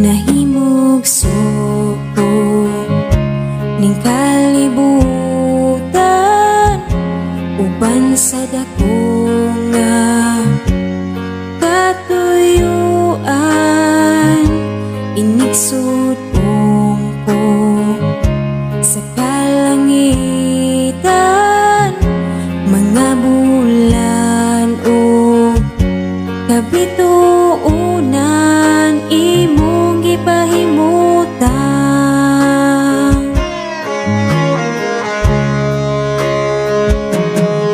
Nahimog suko ning kalibutan, uban sa dako nga katuyuan. Inigsud ko sa kalangitan, mga bulan o kabituunan imong gipahimutan.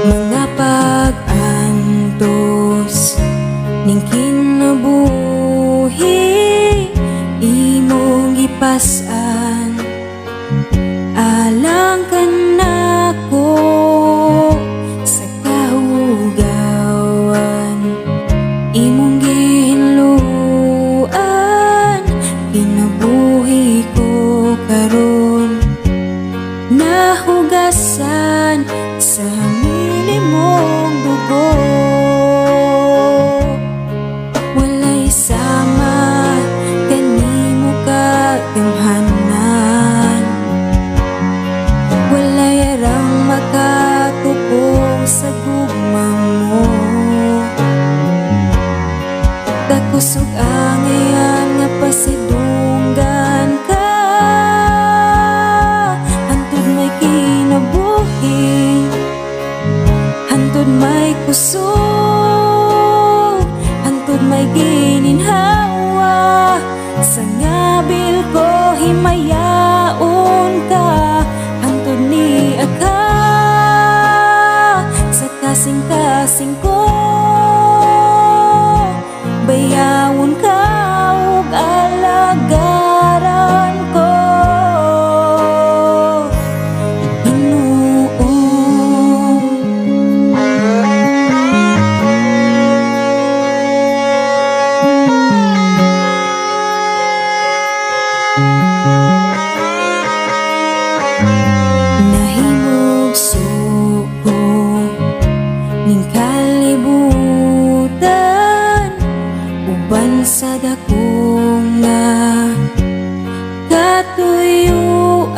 Mga pag-antos ning kinabuhi imong gipas-an, alang ka nako sa kahugawan. Imong gihinluan kinabuhi ko karon, nahugasan sa hamili mong dugo. Walay sama kanimo kagamhanan, walay arang makatupong sa gugma mo. Takusog angayan nga pasidunggan ka, hantod may kinabuhi, hantod may kusog, hantod may gininhawa. Sa ngabil ko himayaon ka, hantod ni aka sa kasing-kasing ko. Bayawon ka ug alagaran ko, Ginoo. Nahimog suko ning kalibutan, uban sa dako nga katuyuan.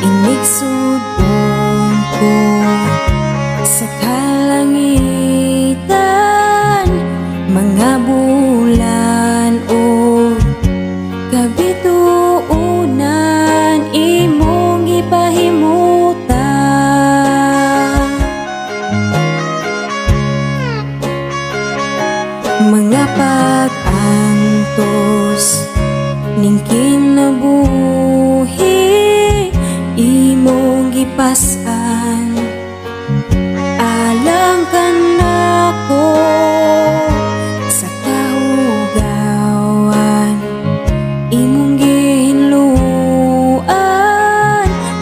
Inigsud ko sa kalangitan, mga bulan o kabituunan imong gipahimutan. Mga pag-antos ning kinabuhi imong gipas-an, alang ka nako sa kahugawan. Imong gihinluan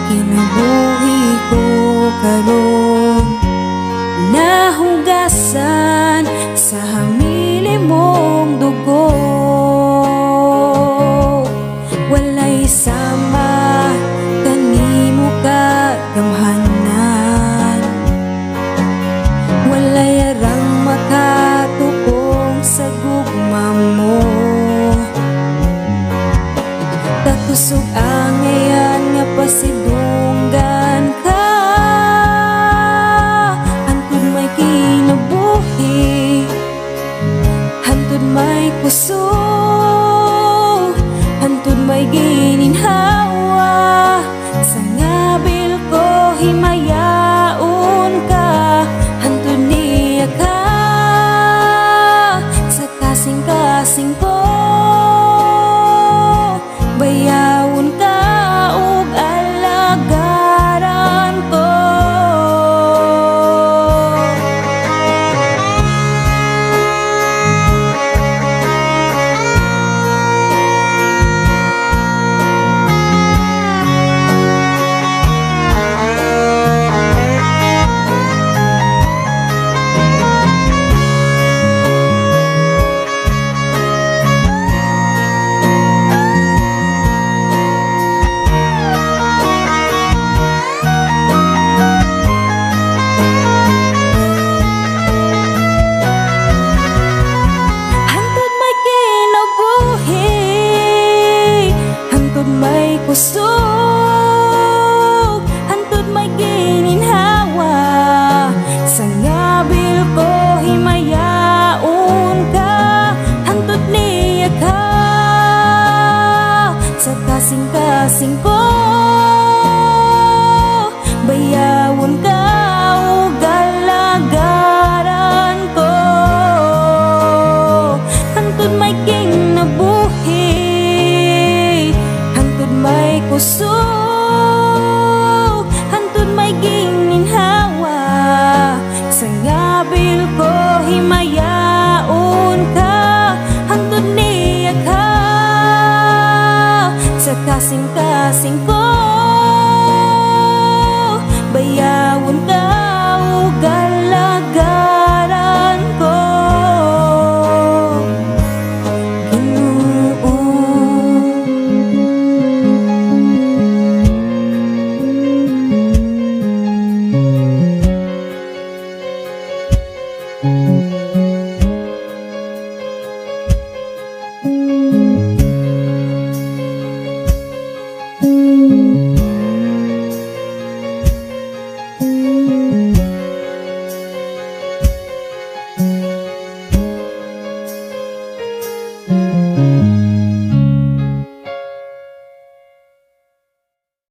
kinabuhi ko karon, nahugasan sa hamili mong dugo. Walay sama kanimo kagamhanan, walay arang makatupong sa gugma mo. Takusog angayan nga pasidunggan ka, hantod may kinabuhi, hantod may kusog, hantod may gininhawa. Sa ngabil ko himayaon ka, hantod niya ka sa kasing-kasing ko. Bayawon ka ug alagaran ko. Thank